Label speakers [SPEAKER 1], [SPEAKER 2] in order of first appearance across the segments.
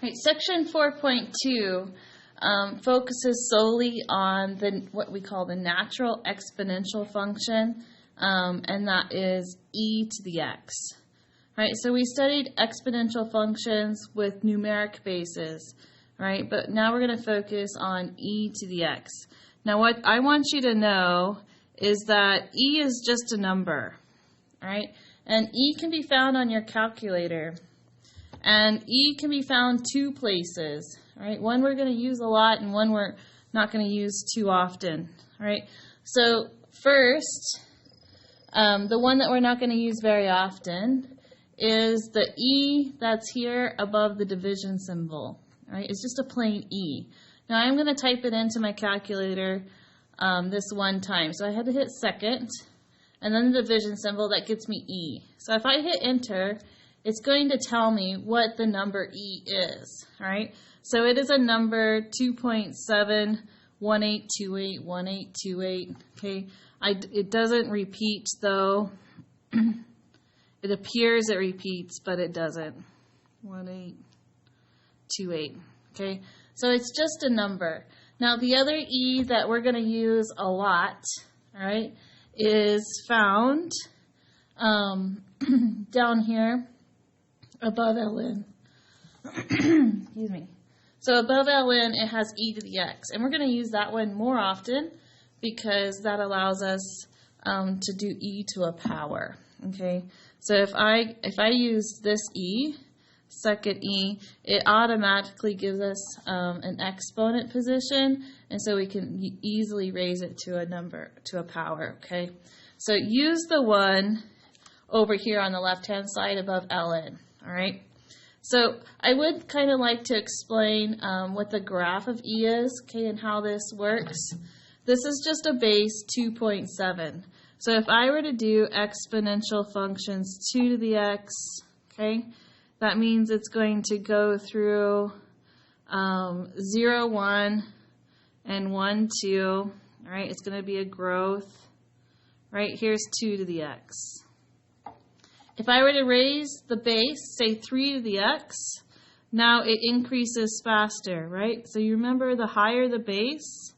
[SPEAKER 1] Right, section 4.2 focuses solely on what we call the natural exponential function, and that is e to the x. Right, so we studied exponential functions with numeric bases, right? But now we're going to focus on e to the x. Now, what I want you to know is that e is just a number, right? And e can be found on your calculator. And e can be found two places, right? One we're going to use a lot and one we're not going to use too often, right? So first, the one that we're not going to use very often is the e that's here above the division symbol, right? It's just a plain e. Now I'm going to type it into my calculator this one time. So I had to hit second, and then the division symbol, that gets me e. So if I hit enter, it's going to tell me what the number e is, right? So it is a number 2.718281828, okay? It doesn't repeat, though. It appears it repeats, but it doesn't. 1828, okay? So it's just a number. Now, the other e that we're going to use a lot, all right, is found down here above ln. Excuse me. So above ln, it has e to the x. And we're going to use that one more often because that allows us to do e to a power. Okay. So if I use this e, second e, it automatically gives us an exponent position, and so we can easily raise it to a number, to a power. Okay. So use the one over here on the left-hand side above ln. All right, so I would kind of like to explain what the graph of e is, okay, and how this works. This is just a base 2.7. So if I were to do exponential functions 2 to the x, okay, that means it's going to go through 0, 1, and 1, 2. All right, it's going to be a growth. Right, here's 2 to the x. If I were to raise the base, say 3 to the x, now it increases faster, right? So you remember, the higher the base,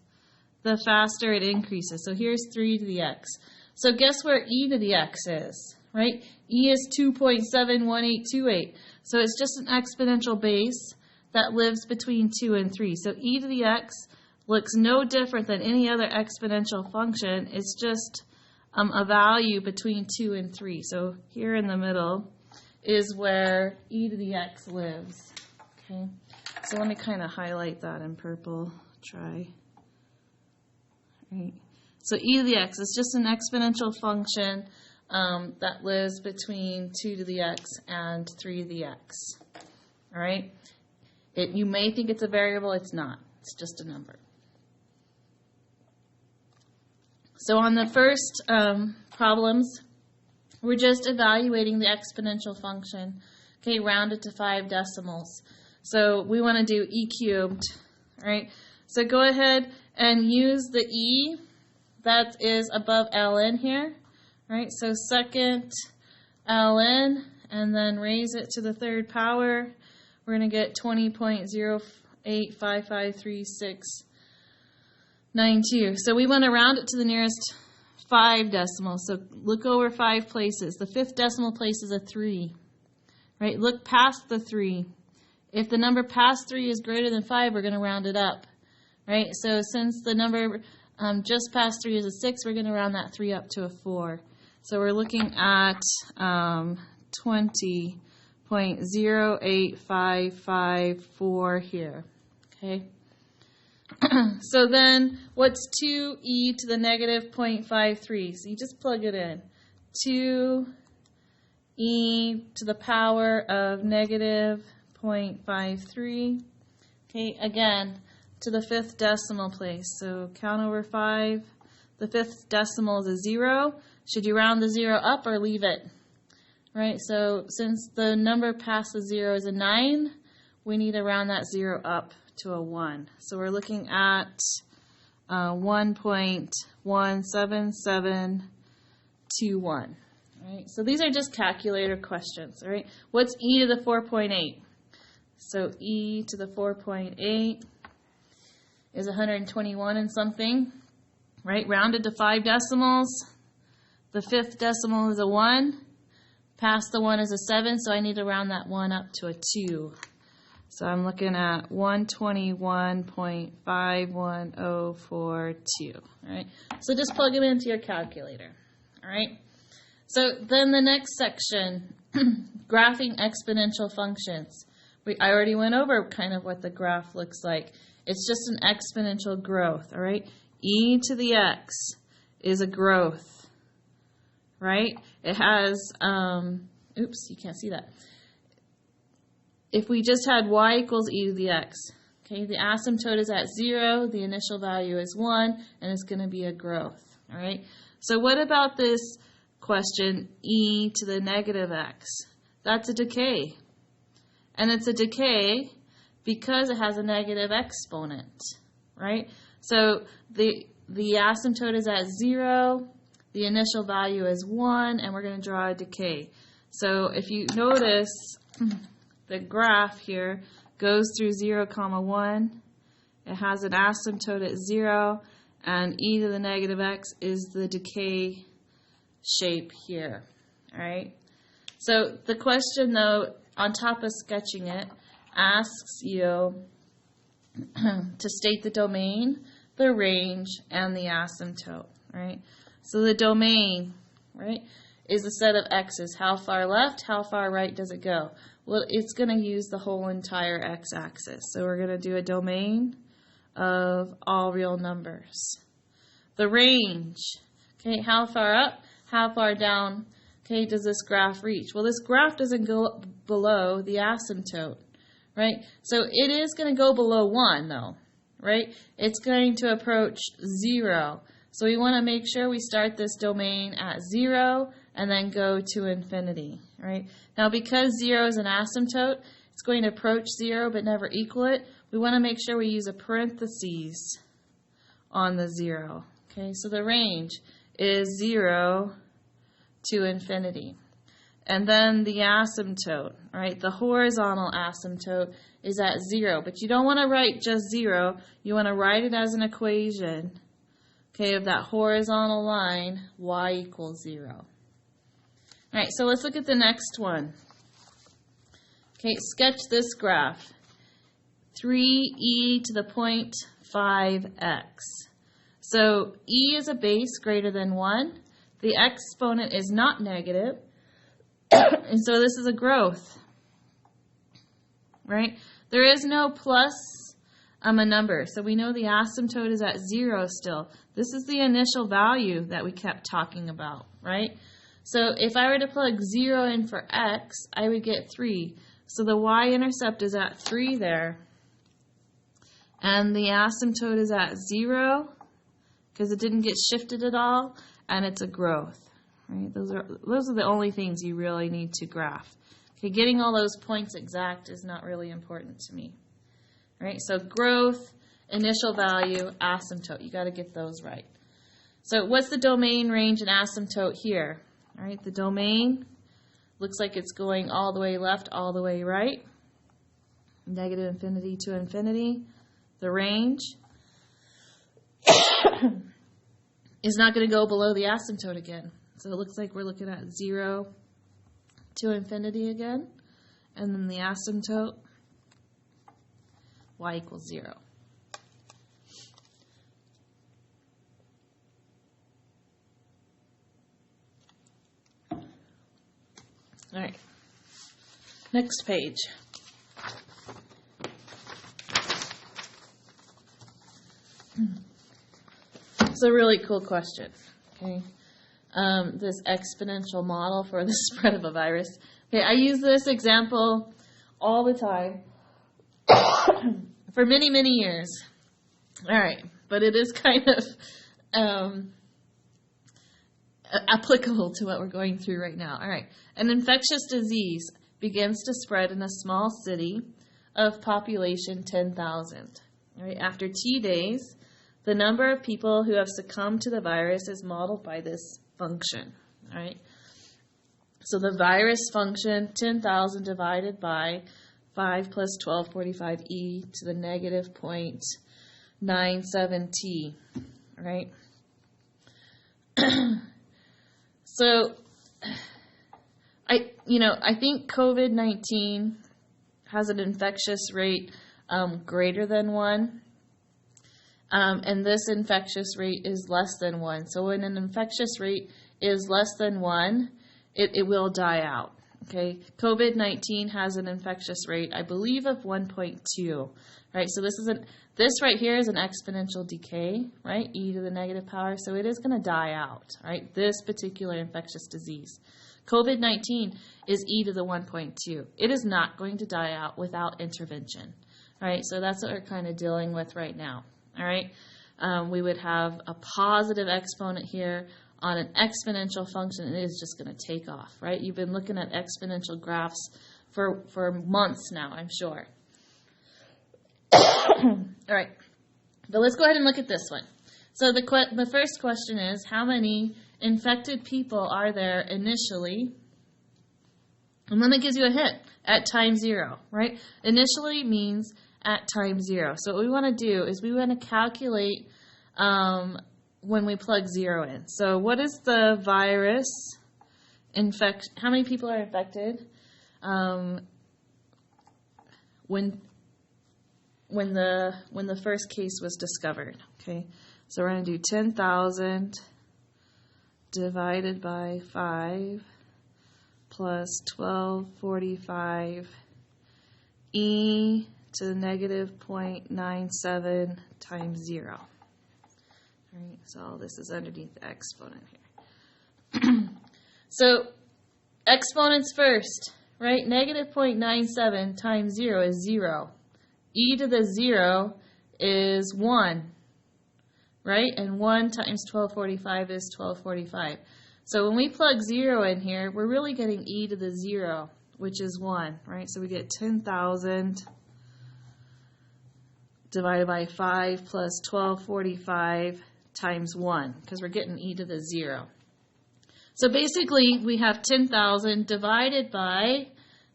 [SPEAKER 1] the faster it increases. So here's 3 to the x. So guess where e to the x is, right? E is 2.71828. So it's just an exponential base that lives between 2 and 3. So e to the x looks no different than any other exponential function. It's just a value between 2 and 3. So here in the middle is where e to the x lives. Okay, so let me kind of highlight that in purple. Try. Right. So e to the x is just an exponential function that lives between 2 to the x and 3 to the x. All right. You may think it's a variable. It's not. It's just a number. So on the first problems, we're just evaluating the exponential function, okay, rounded to 5 decimals. So we want to do e cubed, all right? So go ahead and use the e that is above ln here, right? So second ln, and then raise it to the third power. We're going to get 20.0855369.2. So we want to round it to the nearest 5 decimals. So look over 5 places. The 5th decimal place is a 3. Right? Look past the 3. If the number past 3 is greater than 5, we're going to round it up. Right? So since the number just past 3 is a 6, we're going to round that 3 up to a 4. So we're looking at 20.08554 here. Okay? So then, what's 2e to the negative 0.53? So you just plug it in. 2e to the power of negative 0.53. Okay, again, to the 5th decimal place. So count over 5. The 5th decimal is a 0. Should you round the 0 up or leave it? Right, so since the number past the 0 is a 9, we need to round that 0 up to a 1. So we're looking at 1.17721. Right? So these are just calculator questions. All right? What's e to the 4.8? So e to the 4.8 is 121 and something, right? Rounded to 5 decimals. The 5th decimal is a 1. Past the 1 is a 7, so I need to round that 1 up to a 2. So I'm looking at 121.51042. All right. So just plug them into your calculator. All right. So then the next section, graphing exponential functions. I already went over kind of what the graph looks like. It's just an exponential growth. All right. E to the x is a growth. Right. It has. Oops, you can't see that. If we just had y equals e to the x, okay, the asymptote is at 0, the initial value is 1, and it's going to be a growth, all right? So what about this question, e to the negative x? That's a decay. And it's a decay because it has a negative exponent, right? So the asymptote is at 0, the initial value is 1, and we're going to draw a decay. So if you notice, the graph here goes through 0, 1. It has an asymptote at 0, and e to the negative x is the decay shape here. All right. So the question, though, on top of sketching it, asks you to state the domain, the range, and the asymptote. Right. So the domain, right, is a set of x's. How far left, how far right does it go? Well, it's going to use the whole entire x-axis. So we're going to do a domain of all real numbers. The range, okay, how far up, how far down, okay, does this graph reach? Well, this graph doesn't go below the asymptote, right? So it is going to go below 1, though, right? It's going to approach 0. So we want to make sure we start this domain at 0 and then go to infinity, right? Now, because 0 is an asymptote, it's going to approach 0 but never equal it. We want to make sure we use a parentheses on the 0. Okay, so the range is 0 to infinity. And then the asymptote, right? The horizontal asymptote is at 0. But you don't want to write just 0. You want to write it as an equation, okay, of that horizontal line, y equals 0. All right, so let's look at the next one. Okay, sketch this graph. 3e to the 0.5x. So e is a base greater than 1. The exponent is not negative. And so this is a growth. Right? There is no plus a number. So we know the asymptote is at 0 still. This is the initial value that we kept talking about, right? So if I were to plug 0 in for x, I would get 3. So the y-intercept is at 3 there. And the asymptote is at 0 because it didn't get shifted at all, and it's a growth. Right? Those are the only things you really need to graph. Okay, getting all those points exact is not really important to me. Right? So growth, initial value, asymptote. You got to get those right. So what's the domain, range, and asymptote here? All right, the domain looks like it's going all the way left, all the way right. Negative infinity to infinity. The range is not going to go below the asymptote again. So it looks like we're looking at 0 to infinity again. And then the asymptote, y equals 0. All right, next page. It's a really cool question, okay? This exponential model for the spread of a virus. Okay, I use this example all the time for many, many years. All right, but it is kind of applicable to what we're going through right now. All right, an infectious disease begins to spread in a small city of population 10,000. All right, after 2 days, the number of people who have succumbed to the virus is modeled by this function. All right, so the virus function 10,000 divided by 5 plus 1245e to the negative 0.97t, right? So, I think COVID-19 has an infectious rate greater than 1, and this infectious rate is less than 1. So when an infectious rate is less than 1, it will die out. Okay, COVID-19 has an infectious rate, I believe, of 1.2. Right, so this right here is an exponential decay, right? E to the negative power, so it is going to die out. Right, this particular infectious disease. COVID-19 is e to the 1.2. It is not going to die out without intervention. All right, so that's what we're kind of dealing with right now. All right, we would have a positive exponent here on an exponential function, and it is just going to take off. Right, you've been looking at exponential graphs for months now, I'm sure. All right, but let's go ahead and look at this one. So the first question is, how many infected people are there initially? And then it gives you a hint, at time 0, right? Initially means at time 0. So what we want to do is we want to calculate when we plug 0 in. So what is the virus infection? How many people are infected when the first case was discovered? Okay, so we're going to do 10,000 divided by 5 plus 1245 e to the negative 0.97 times 0. All right, so all this is underneath the exponent here. So exponents first, right? Negative 0.97 times 0 is 0. E to the 0 is 1, right? And 1 times 1245 is 1245. So when we plug 0 in here, we're really getting e to the 0, which is 1, right? So we get 10,000 divided by 5 plus 1245 times 1, because we're getting e to the 0. So basically, we have 10,000 divided by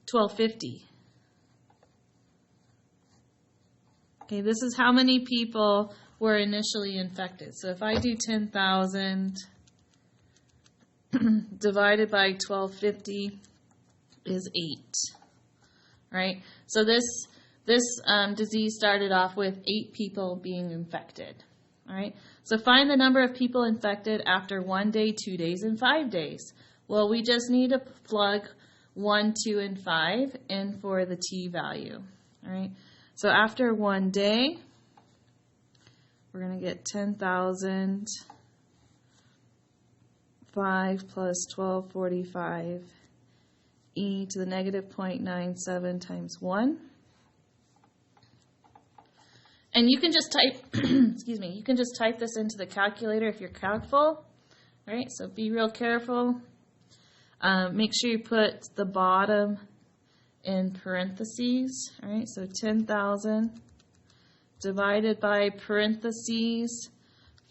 [SPEAKER 1] 1250. Okay, this is how many people were initially infected. So if I do 10,000 divided by 1250 is 8, right? So this disease started off with 8 people being infected, all right? So find the number of people infected after 1 day, 2 days, and 5 days. Well, we just need to plug 1, 2, and 5 in for the t value, all right? So after 1 day, we're going to get 10,000, 5 plus 1245 e to the negative 0.97 times 1. And you can just type, excuse me, you can just type this into the calculator if you're careful, right? So be real careful. Make sure you put the bottom in parentheses, all right? So 10,000 divided by parentheses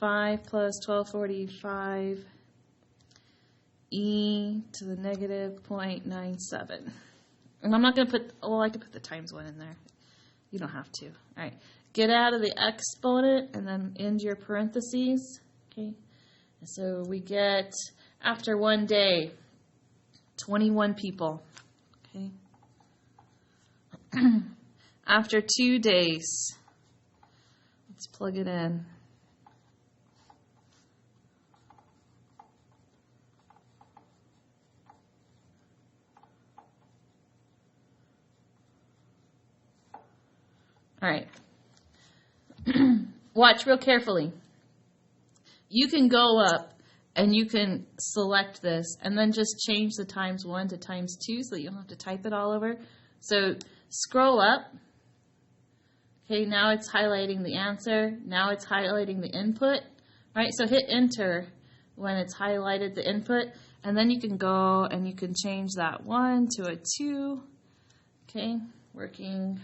[SPEAKER 1] 5 plus 1245 e to the negative 0.97. And I'm not going to put, well, I could put the times 1 in there. You don't have to. All right. Get out of the exponent and then end your parentheses. Okay. And so we get, after 1 day, 21 people. Okay. After 2 days, let's plug it in. All right. Watch real carefully. You can go up and you can select this and then just change the times 1 to times 2 so that you don't have to type it all over. So scroll up. Okay, now it's highlighting the answer. Now it's highlighting the input. Right, so hit enter when it's highlighted the input, and then you can go and you can change that 1 to a 2. Okay, working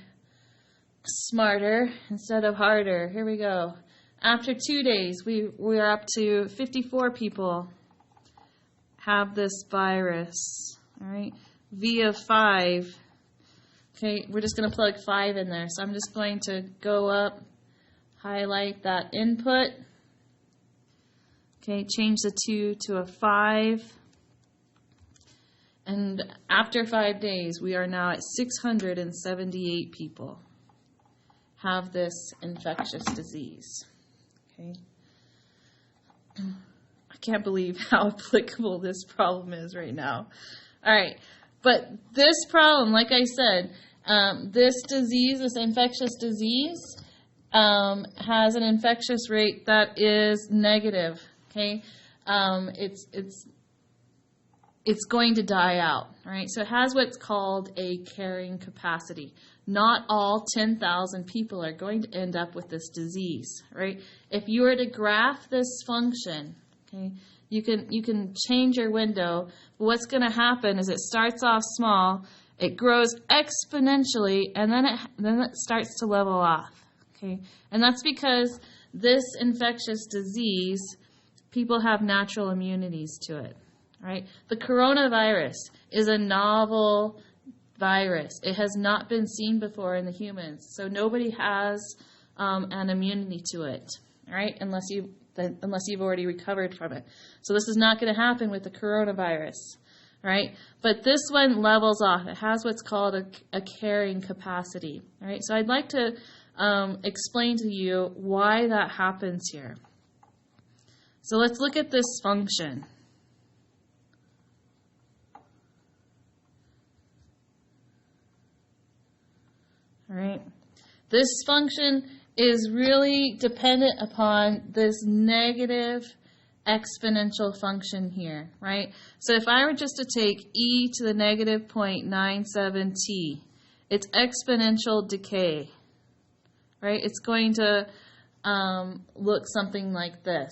[SPEAKER 1] smarter instead of harder. Here we go. After 2 days, we are up to 54 people have this virus. All right, V of 5. Okay, we're just going to plug 5 in there. So I'm just going to go up, highlight that input. Okay, change the 2 to a 5. And after 5 days, we are now at 678 people have this infectious disease. Okay. I can't believe how applicable this problem is right now. All right. But this problem, like I said, this disease, this infectious disease, has an infectious rate that is negative. Okay. It's going to die out, right? So it has what's called a carrying capacity. Not all 10,000 people are going to end up with this disease, right? If you were to graph this function, okay, you can change your window. But what's going to happen is it starts off small, it grows exponentially, and then it starts to level off, okay? And that's because this infectious disease, people have natural immunities to it. Right? The coronavirus is a novel virus. It has not been seen before in the humans, so nobody has an immunity to it, right? Unless you've already recovered from it. So this is not going to happen with the coronavirus, right? But this one levels off. It has what's called a carrying capacity, right? So I'd like to explain to you why that happens here. So let's look at this function. All right. This function is really dependent upon this negative exponential function here, right? So if I were just to take e to the negative 0.97t, it's exponential decay, right? It's going to look something like this.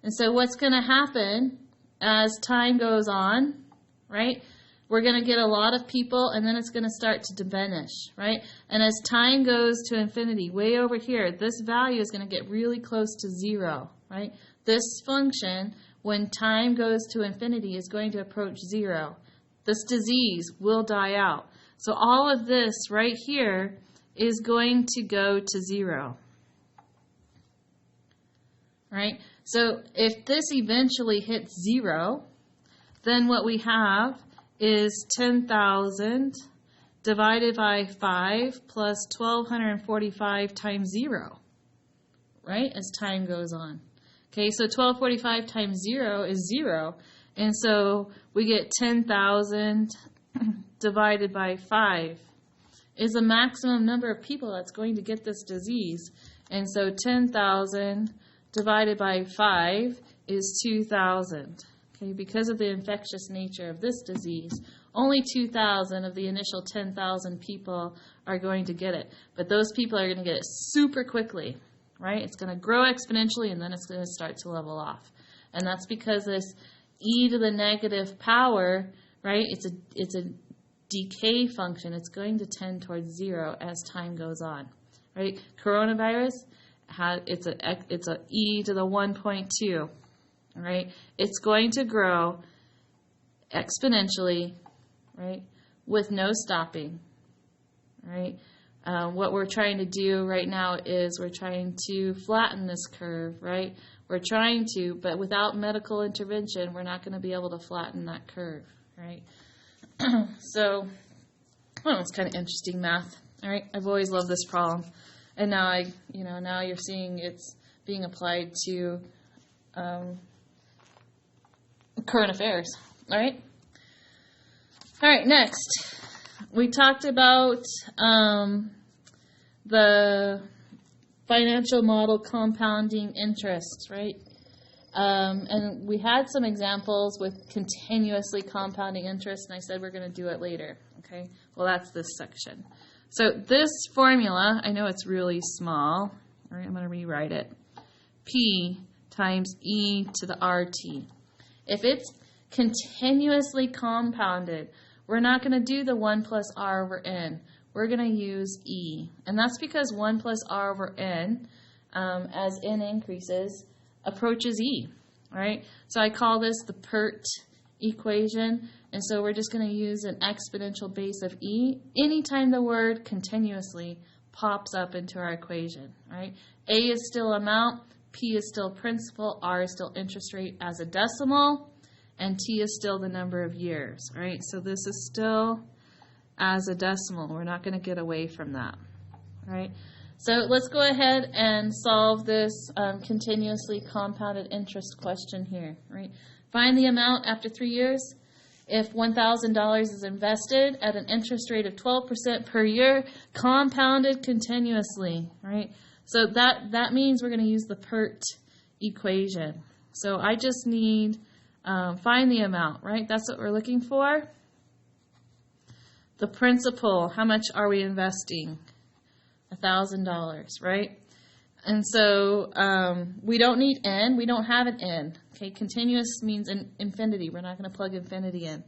[SPEAKER 1] And so what's going to happen as time goes on, right? We're going to get a lot of people, and then it's going to start to diminish, right? And as time goes to infinity, way over here, this value is going to get really close to 0, right? This function, when time goes to infinity, is going to approach 0. This disease will die out. So all of this right here is going to go to 0, right? So if this eventually hits 0, then what we have is 10,000 divided by 5 plus 1,245 times 0, right, as time goes on. Okay, so 1,245 times 0 is 0, and so we get 10,000 divided by 5 is the maximum number of people that's going to get this disease, and so 10,000 divided by 5 is 2,000. Okay, because of the infectious nature of this disease, only 2,000 of the initial 10,000 people are going to get it. But those people are going to get it super quickly, right? It's going to grow exponentially, and then it's going to start to level off. And that's because this e to the negative power, right, it's a decay function. It's going to tend towards 0 as time goes on, right? Coronavirus, it's a e to the 1.2. Right? It's going to grow exponentially, right, with no stopping, right? What we're trying to do right now is we're trying to flatten this curve, right? We're trying to, but without medical intervention, we're not going to be able to flatten that curve, right? So, well, it's kind of interesting math, all right? I've always loved this problem, and now now you're seeing it's being applied to current affairs. All right. All right. Next, we talked about the financial model compounding interest, right? And we had some examples with continuously compounding interest, and I said we're going to do it later. Okay. Well, that's this section. So this formula, I know it's really small. All right. I'm going to rewrite it. P times e to the RT. If it's continuously compounded, we're not going to do the 1 plus r over n. We're going to use e. And that's because 1 plus r over n, as n increases, approaches e. All right? So I call this the PERT equation. And so we're just going to use an exponential base of e anytime the word continuously pops up into our equation, right? A is still amount, P is still principal, R is still interest rate as a decimal, and T is still the number of years, right? So this is still as a decimal. We're not going to get away from that, right? So let's go ahead and solve this continuously compounded interest question here, right? Find the amount after 3 years. If $1,000 is invested at an interest rate of 12% per year, compounded continuously, right? So that means we're going to use the PERT equation. So I just need find the amount, right? That's what we're looking for. The principal, how much are we investing? $1,000, right? And so we don't need n. We don't have an n. Okay, continuous means infinity. We're not going to plug infinity in.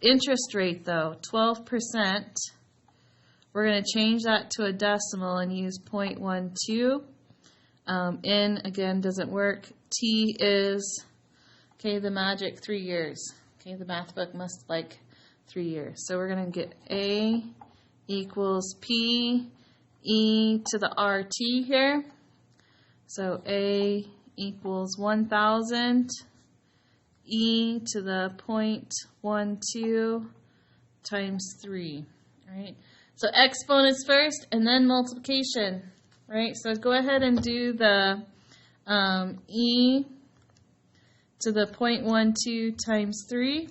[SPEAKER 1] Interest rate, though, 12%. We're going to change that to a decimal and use 0.12. N, again, doesn't work. T is, okay, the magic 3 years. Okay, the math book must like 3 years. So we're going to get A equals P e to the RT here. So A equals 1,000 e to the 0.12 times 3, right? So exponents first and then multiplication, right? So go ahead and do the e to the 0.12 times 3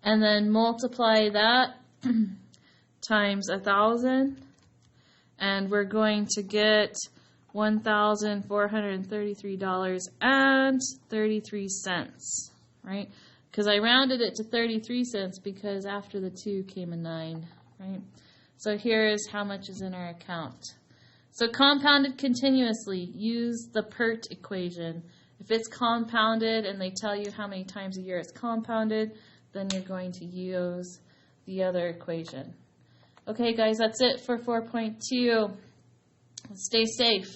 [SPEAKER 1] and then multiply that times 1,000, and we're going to get $1,433.33, right? Because I rounded it to 33 cents because after the 2 came a 9, right? So here is how much is in our account. So compounded continuously, use the PERT equation. If it's compounded and they tell you how many times a year it's compounded, then you're going to use the other equation. Okay, guys, that's it for 4.2. Stay safe.